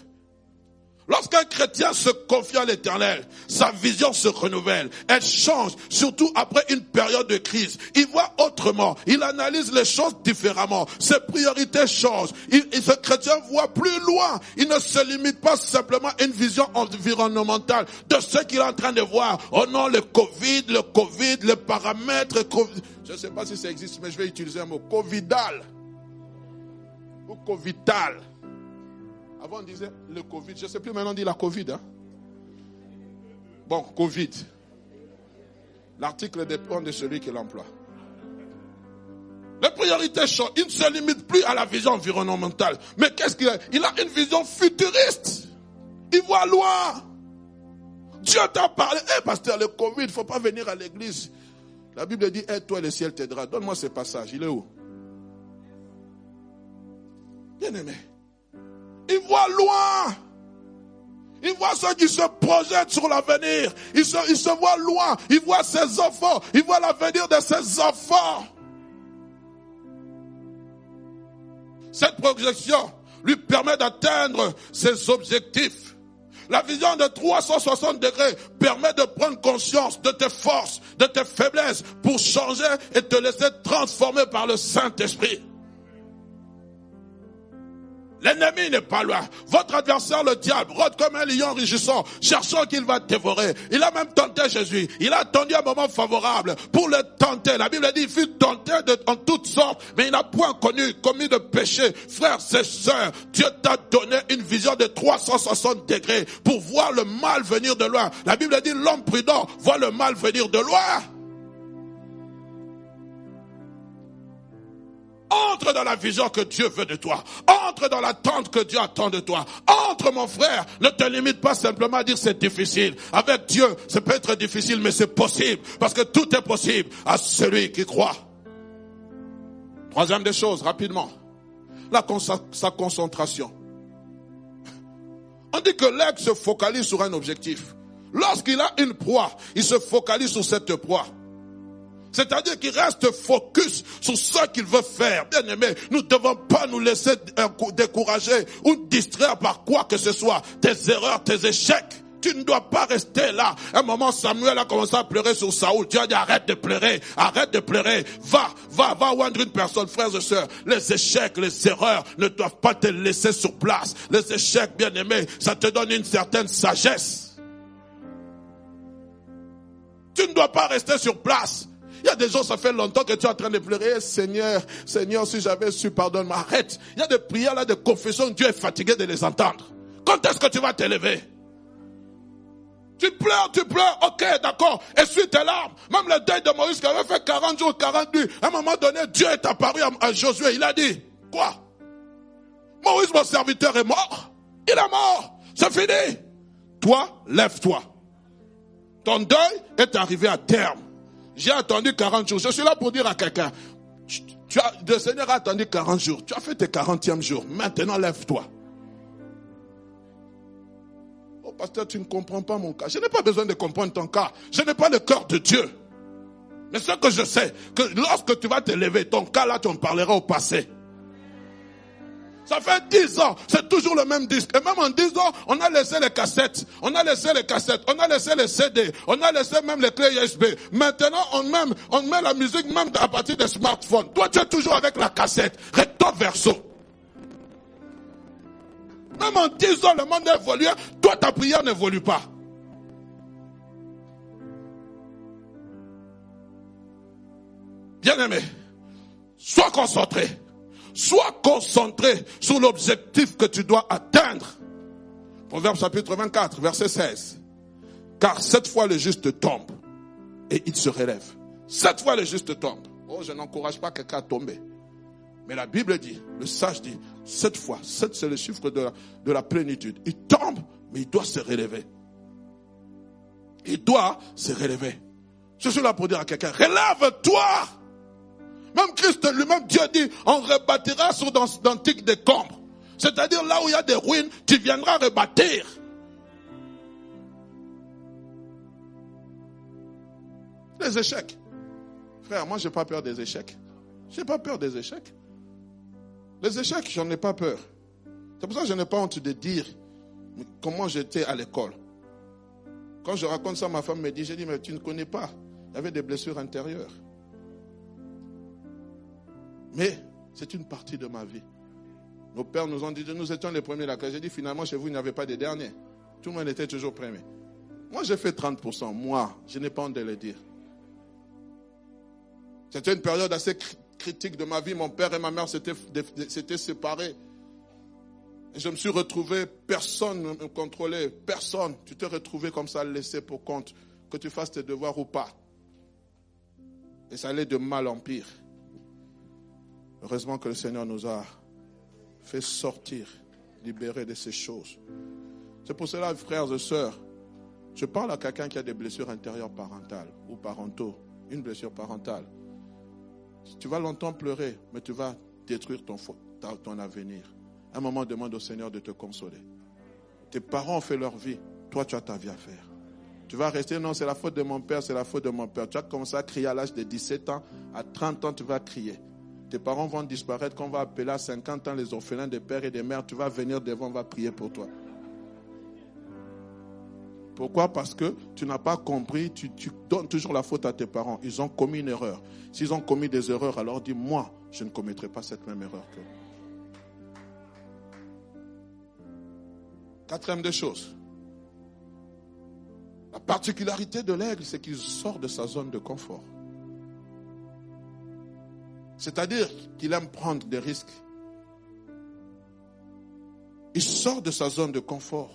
Lorsqu'un chrétien se confie à l'Éternel, sa vision se renouvelle. Elle change, surtout après une période de crise. Il voit autrement. Il analyse les choses différemment. Ses priorités changent. Ce chrétien voit plus loin. Il ne se limite pas simplement à une vision environnementale de ce qu'il est en train de voir. Oh non, le Covid, les paramètres. Je ne sais pas si ça existe, mais je vais utiliser un mot. Covidal. Ou covital. Avant on disait le Covid, je ne sais plus, maintenant on dit la Covid. Hein? Bon, Covid. L'article dépend de celui qui l'emploie. Les priorités changent. Il ne se limite plus à la vision environnementale. Mais qu'est-ce qu'il a? Il a une vision futuriste. Il voit loin. Dieu t'a parlé. Pasteur, le Covid, il ne faut pas venir à l'église. La Bible dit, aide-toi, le ciel t'aidera. Donne-moi ce passage. Il est où? Bien-aimé. Il voit loin. Il voit ceux qui se projettent sur l'avenir. Il se voit loin. Il voit ses enfants. Il voit l'avenir de ses enfants. Cette projection lui permet d'atteindre ses objectifs. La vision de 360 degrés permet de prendre conscience de tes forces, de tes faiblesses pour changer et te laisser transformer par le Saint-Esprit. L'ennemi n'est pas loin. Votre adversaire, le diable, rôde comme un lion rugissant, cherchant qu'il va dévorer. Il a même tenté Jésus. Il a attendu un moment favorable pour le tenter. La Bible dit, il fut tenté en toutes sortes, mais il n'a point commis de péché. Frères et sœurs, Dieu t'a donné une vision de 360 degrés pour voir le mal venir de loin. La Bible dit, l'homme prudent voit le mal venir de loin. Entre dans la vision que Dieu veut de toi. Entre dans l'attente que Dieu attend de toi. Entre, mon frère. Ne te limite pas simplement à dire c'est difficile. Avec Dieu, ça peut être difficile, mais c'est possible. Parce que tout est possible à celui qui croit. Troisième des choses, rapidement. Sa concentration. On dit que l'aigle se focalise sur un objectif. Lorsqu'il a une proie, il se focalise sur cette proie. C'est-à-dire qu'il reste focus sur ce qu'il veut faire. Bien aimé, nous ne devons pas nous laisser décourager ou distraire par quoi que ce soit. Tes erreurs, tes échecs. Tu ne dois pas rester là. À un moment, Samuel a commencé à pleurer sur Saoul. Dieu a dit, arrête de pleurer, arrête de pleurer. Va oindre une personne, frères et sœurs. Les échecs, les erreurs ne doivent pas te laisser sur place. Les échecs, bien aimés, ça te donne une certaine sagesse. Tu ne dois pas rester sur place. Il y a des gens, ça fait longtemps que tu es en train de pleurer. Seigneur, si j'avais su, pardonne-moi. Arrête. Il y a des prières là, de confession. Dieu est fatigué de les entendre. Quand est-ce que tu vas t'élever? Tu pleures, ok, d'accord, essuie tes larmes. Même le deuil de Moïse qui avait fait 40 jours, 40 nuits. À un moment donné, Dieu est apparu à Josué. Il a dit, quoi? Moïse, mon serviteur, est mort. Il est mort. C'est fini. Toi, lève-toi. Ton deuil est arrivé à terme. J'ai attendu 40 jours. Je suis là pour dire à quelqu'un, le Seigneur a attendu 40 jours. Tu as fait tes 40e jours. Maintenant, lève-toi. Oh, pasteur, tu ne comprends pas mon cas. Je n'ai pas besoin de comprendre ton cas. Je n'ai pas le cœur de Dieu. Mais ce que je sais, que lorsque tu vas te lever, ton cas là, tu en parleras au passé. Ça fait 10 ans, c'est toujours le même disque. Et même en 10 ans, on a laissé les cassettes, on a laissé les CD, on a laissé même les clés USB. Maintenant, on met la musique même à partir des smartphones. Toi, tu es toujours avec la cassette, recto verso. Même en 10 ans, le monde a évolué. Toi, ta prière n'évolue pas. Bien-aimé, sois concentré. Sois concentré sur l'objectif que tu dois atteindre. Proverbe chapitre 24, verset 16. Car 7 fois le juste tombe et il se relève. 7 fois le juste tombe. Oh, je n'encourage pas quelqu'un à tomber. Mais la Bible dit, le sage dit, 7 fois, 7 c'est le chiffre de la plénitude. Il tombe, mais il doit se relever. Il doit se relever. Je suis là pour dire à quelqu'un, relève-toi! Même Christ lui-même, Dieu dit, on rebâtira sur d'antiques décombres. C'est-à-dire là où il y a des ruines, tu viendras rebâtir. Les échecs. Frère, moi j'ai pas peur des échecs. J'ai pas peur des échecs. Les échecs, j'en ai pas peur. C'est pour ça que je n'ai pas honte de dire comment j'étais à l'école. Quand je raconte ça, ma femme me dit, j'ai dit, mais tu ne connais pas. Il y avait des blessures intérieures. Mais c'est une partie de ma vie. Nos pères nous ont dit, nous étions les premiers là. J'ai dit, finalement, chez vous, il n'y avait pas de derniers. Tout le monde était toujours premier. Moi, j'ai fait 30%. Moi, je n'ai pas honte de le dire. C'était une période assez critique de ma vie. Mon père et ma mère s'étaient séparés. Et je me suis retrouvé, personne ne me contrôlait. Personne. Tu t'es retrouvé comme ça, laissé pour compte. Que tu fasses tes devoirs ou pas. Et ça allait de mal en pire. Heureusement que le Seigneur nous a fait sortir, libérer de ces choses. C'est pour cela, frères et sœurs, je parle à quelqu'un qui a des blessures intérieures parentales ou parentaux, une blessure parentale. Tu vas longtemps pleurer, mais tu vas détruire ton avenir. À un moment, demande au Seigneur de te consoler. Tes parents ont fait leur vie, toi tu as ta vie à faire. Tu vas rester, non, c'est la faute de mon père, c'est la faute de mon père. Tu as commencé à crier à l'âge de 17 ans, à 30 ans tu vas crier. Tes parents vont disparaître, qu'on va appeler à 50 ans les orphelins de père et de mère. Tu vas venir devant, on va prier pour toi. Pourquoi? Parce que tu n'as pas compris, tu donnes toujours la faute à tes parents. Ils ont commis une erreur. S'ils ont commis des erreurs, alors dis, moi, je ne commettrai pas cette même erreur qu'eux. Quatrième des choses. La particularité de l'aigle, c'est qu'il sort de sa zone de confort. C'est-à-dire qu'il aime prendre des risques. Il sort de sa zone de confort.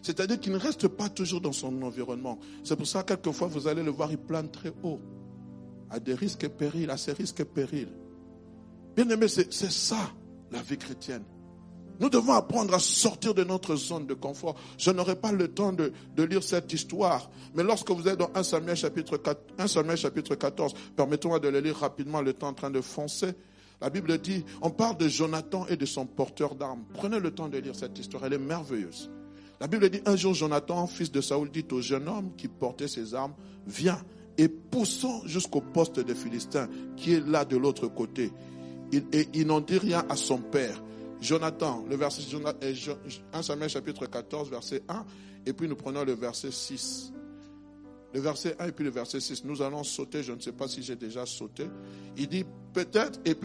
C'est-à-dire qu'il ne reste pas toujours dans son environnement. C'est pour ça que quelquefois vous allez le voir, il plane très haut. À des risques et périls, à ces risques et périls. Bien aimé, c'est ça la vie chrétienne. Nous devons apprendre à sortir de notre zone de confort. Je n'aurai pas le temps de lire cette histoire. Mais lorsque vous êtes dans 1 Samuel chapitre 14, permettez-moi de le lire rapidement, le temps est en train de foncer. La Bible dit, on parle de Jonathan et de son porteur d'armes. Prenez le temps de lire cette histoire, elle est merveilleuse. La Bible dit, un jour Jonathan, fils de Saoul, dit au jeune homme qui portait ses armes, viens et poussant jusqu'au poste des Philistins, qui est là de l'autre côté. Il n'en dit rien à son père. Jonathan, le verset 1 Samuel chapitre 14, verset 1, et puis nous prenons le verset 6. Le verset 1 et puis le verset 6. Nous allons sauter, je ne sais pas si j'ai déjà sauté. Il dit peut-être, et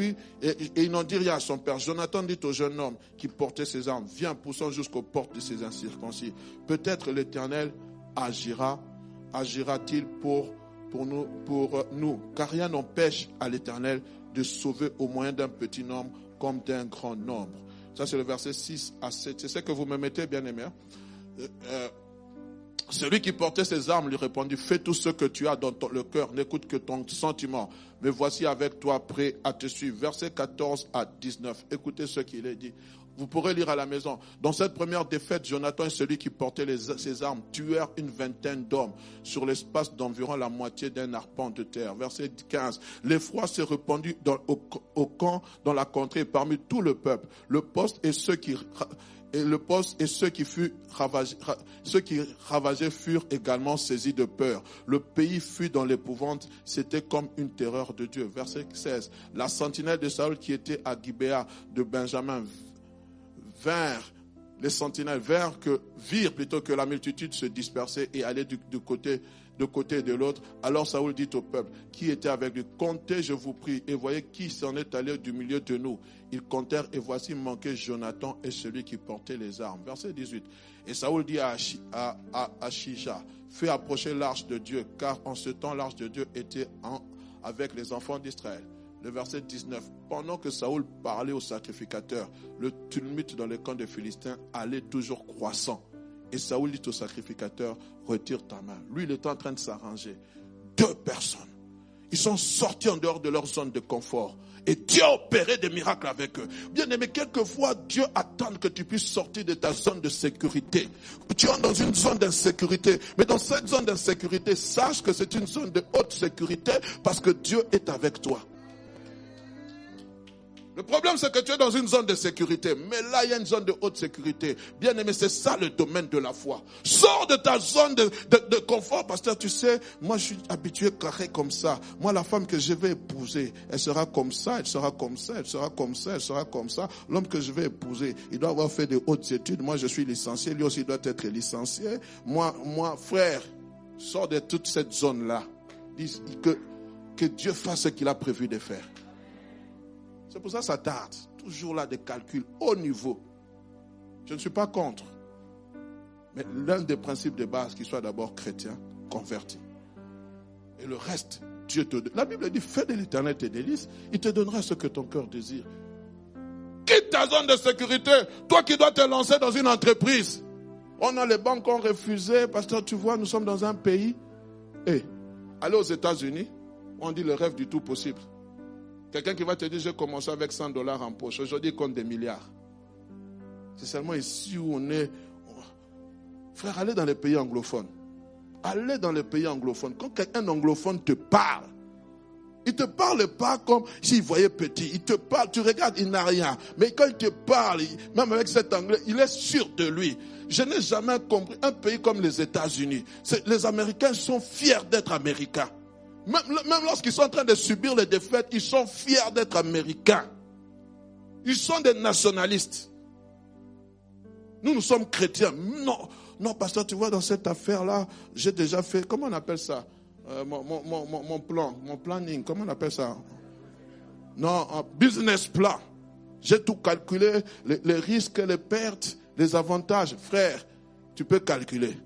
il n'en dit rien à son père. Jonathan dit au jeune homme qui portait ses armes, viens, poussons jusqu'aux portes de ces incirconcis. Peut-être l'Éternel agira-t-il pour nous, car rien n'empêche à l'Éternel de sauver au moyen d'un petit nombre comme d'un grand nombre. Ça, c'est le verset 6 à 7. C'est ce que vous me mettez, bien-aimé. Celui qui portait ses armes lui répondit, fais tout ce que tu as dans le cœur, n'écoute que ton sentiment. Mais voici avec toi prêt à te suivre. Verset 14 à 19. Écoutez ce qu'il est dit. Vous pourrez lire à la maison. Dans cette première défaite, Jonathan et celui qui portait ses armes tuèrent une vingtaine d'hommes sur l'espace d'environ la moitié d'un arpent de terre. Verset 15. L'effroi s'est répandu au camp, dans la contrée, parmi tout le peuple. Le poste et ceux qui ravageaient furent également saisis de peur. Le pays fut dans l'épouvante, c'était comme une terreur de Dieu. Verset 16. La sentinelle de Saül qui était à Gibéa de Benjamin virent plutôt que la multitude se dispersait et allait de côté et de l'autre. Alors Saül dit au peuple qui était avec lui, comptez, je vous prie, et voyez qui s'en est allé du milieu de nous. Ils comptèrent et voici manquait Jonathan et celui qui portait les armes. Verset 18. Et Saül dit à Achija, fais approcher l'arche de Dieu, car en ce temps l'arche de Dieu était avec les enfants d'Israël. Le verset 19. Pendant que Saül parlait aux sacrificateurs, le tumulte dans le camp des Philistins allait toujours croissant. Et Saül dit au sacrificateur, retire ta main. Lui, il était en train de s'arranger. 2 personnes. Ils sont sortis en dehors de leur zone de confort. Et Dieu a opéré des miracles avec eux. Bien aimé, quelquefois, Dieu attend que tu puisses sortir de ta zone de sécurité. Tu es dans une zone d'insécurité. Mais dans cette zone d'insécurité, sache que c'est une zone de haute sécurité parce que Dieu est avec toi. Le problème, c'est que tu es dans une zone de sécurité. Mais là, il y a une zone de haute sécurité. Bien aimé, c'est ça le domaine de la foi. Sors de ta zone de confort. Pasteur, tu sais, moi, je suis habitué carré comme ça. Moi, la femme que je vais épouser, elle sera comme ça, elle sera comme ça, elle sera comme ça, elle sera comme ça. L'homme que je vais épouser, il doit avoir fait de hautes études. Moi, je suis licencié. Lui aussi, il doit être licencié. Moi, frère, sors de toute cette zone-là. Dis que Dieu fasse ce qu'il a prévu de faire. C'est pour ça que ça tarde. Toujours là des calculs haut niveau. Je ne suis pas contre. Mais l'un des principes de base, qu'il soit d'abord chrétien, converti. Et le reste, Dieu te donne. La Bible dit, fais de l'Éternel tes délices, il te donnera ce que ton cœur désire. Quitte ta zone de sécurité. Toi qui dois te lancer dans une entreprise. On a les banques qui ont refusé. Pasteur, tu vois, nous sommes dans un pays. Allez aux États-Unis, on dit le rêve du tout possible. Quelqu'un qui va te dire, j'ai commencé avec $100 en poche. Aujourd'hui, il compte des milliards. C'est seulement ici où on est. Frère, allez dans les pays anglophones. Allez dans les pays anglophones. Quand un anglophone te parle, il ne te parle pas comme s'il voyait petit. Il te parle, tu regardes, il n'a rien. Mais quand il te parle, même avec cet anglais, il est sûr de lui. Je n'ai jamais compris un pays comme les États-Unis. Les Américains sont fiers d'être Américains. Même lorsqu'ils sont en train de subir les défaites, ils sont fiers d'être Américains. Ils sont des nationalistes. Nous sommes chrétiens. Non, pasteur, tu vois, dans cette affaire-là, j'ai déjà fait, comment on appelle ça? Mon planning, comment on appelle ça? Non, un business plan. J'ai tout calculé, les risques, les pertes, les avantages. Frère, tu peux calculer.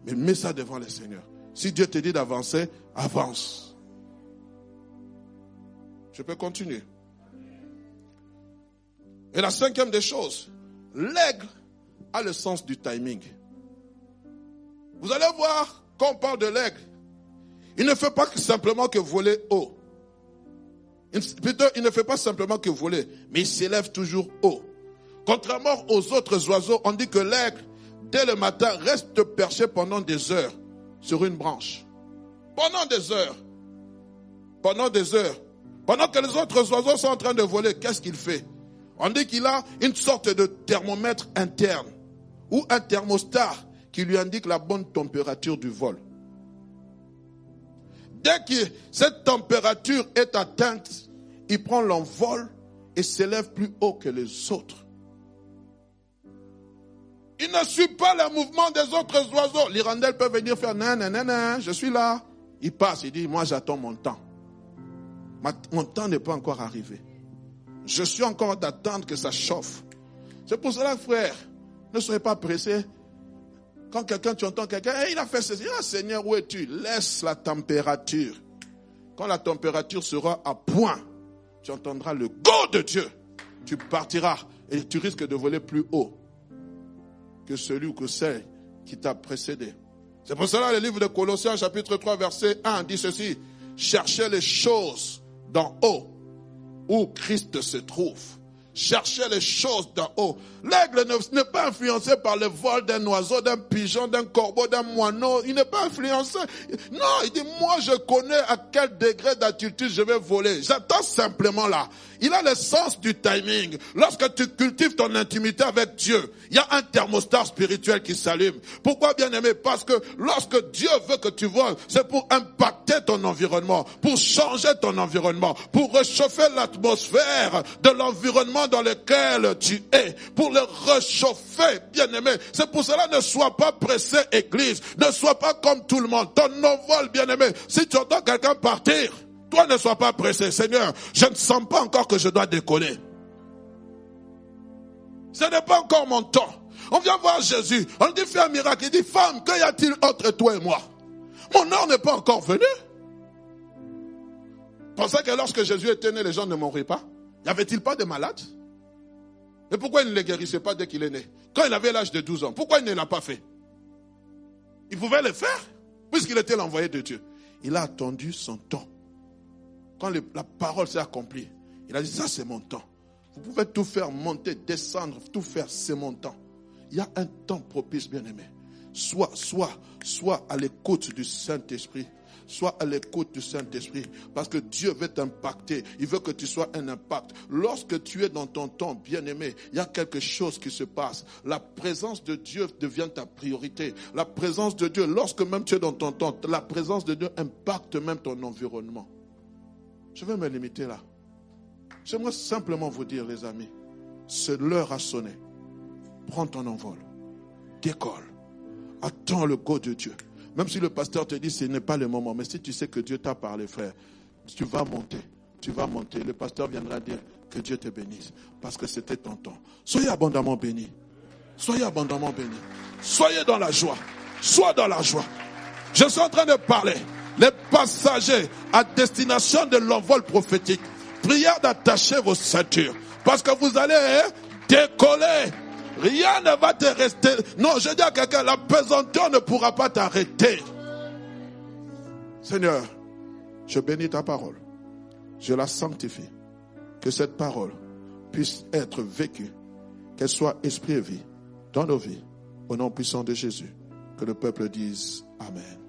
Mais mets ça devant le Seigneur. Si Dieu te dit d'avancer, avance. Je peux continuer. Et la 5e des choses, l'aigle a le sens du timing. Vous allez voir, quand on parle de l'aigle, il ne fait pas simplement que voler haut. Plutôt, il ne fait pas simplement que voler, mais il s'élève toujours haut. Contrairement aux autres oiseaux, on dit que l'aigle, dès le matin, reste perché pendant des heures sur une branche. Pendant des heures. Pendant des heures. Pendant que les autres oiseaux sont en train de voler, qu'est-ce qu'il fait? On dit qu'il a une sorte de thermomètre interne ou un thermostat qui lui indique la bonne température du vol. Dès que cette température est atteinte, il prend l'envol et s'élève plus haut que les autres. Il ne suit pas le mouvement des autres oiseaux. L'hirondelle peut venir faire nanana, je suis là. Il passe, il dit, moi j'attends mon temps. Mon temps n'est pas encore arrivé. Je suis encore d'attendre que ça chauffe. C'est pour cela, frère, ne soyez pas pressés. Quand tu entends quelqu'un, il a fait ceci. Ah, Seigneur, où es-tu? Laisse la température. Quand la température sera à point, tu entendras le go de Dieu. Tu partiras et tu risques de voler plus haut que celui ou que celle qui t'a précédé. C'est pour cela le livre de Colossiens chapitre 3 verset 1 dit ceci. Cherchez les choses d'en haut où Christ se trouve. Cherchez les choses d'en haut. L'aigle n'est pas influencé par le vol d'un oiseau, d'un pigeon, d'un corbeau, d'un moineau. Il n'est pas influencé. Non, il dit, moi je connais à quel degré d'altitude je vais voler. J'attends simplement là. Il a le sens du timing. Lorsque tu cultives ton intimité avec Dieu, il y a un thermostat spirituel qui s'allume. Pourquoi, bien aimé? Parce que lorsque Dieu veut que tu voles, c'est pour impacter ton environnement, pour changer ton environnement, pour réchauffer l'atmosphère de l'environnement dans lequel tu es, pour le réchauffer, bien aimé. C'est pour cela, ne sois pas pressé, église. Ne sois pas comme tout le monde. Ton envol, bien aimé. Si tu entends quelqu'un partir, toi ne sois pas pressé. Seigneur, je ne sens pas encore que je dois décoller. Ce n'est pas encore mon temps. On vient voir Jésus. On lui dit, fais un miracle. Il dit, femme, qu'y a-t-il entre toi et moi? Mon heure n'est pas encore venue. Pensez que lorsque Jésus était né, les gens ne mourraient pas? Y avait-il pas de malades? Mais pourquoi il ne les guérissait pas dès qu'il est né? Quand il avait l'âge de 12 ans, pourquoi il ne l'a pas fait? Il pouvait le faire, puisqu'il était l'envoyé de Dieu. Il a attendu son temps. Quand la parole s'est accomplie, il a dit, ça c'est mon temps. Vous pouvez tout faire monter, descendre, tout faire, c'est mon temps. Il y a un temps propice, bien-aimé. Sois à l'écoute du Saint-Esprit. Sois à l'écoute du Saint-Esprit. Parce que Dieu veut t'impacter. Il veut que tu sois un impact. Lorsque tu es dans ton temps, bien-aimé, il y a quelque chose qui se passe. La présence de Dieu devient ta priorité. La présence de Dieu, lorsque même tu es dans ton temps, la présence de Dieu impacte même ton environnement. Je vais me limiter là. J'aimerais simplement vous dire, les amis, c'est l'heure à sonner. Prends ton envol. Décolle. Attends le go de Dieu. Même si le pasteur te dit ce n'est pas le moment, mais si tu sais que Dieu t'a parlé, frère, tu vas monter. Tu vas monter. Le pasteur viendra dire que Dieu te bénisse. Parce que c'était ton temps. Soyez abondamment bénis. Soyez abondamment bénis. Soyez dans la joie. Sois dans la joie. Je suis en train de parler. Les passagers à destination de l'envol prophétique. Prière d'attacher vos ceintures. Parce que vous allez décoller. Rien ne va te rester. Non, je dis à quelqu'un, la pesanteur ne pourra pas t'arrêter. Seigneur, je bénis ta parole. Je la sanctifie. Que cette parole puisse être vécue. Qu'elle soit esprit et vie dans nos vies. Au nom puissant de Jésus. Que le peuple dise Amen.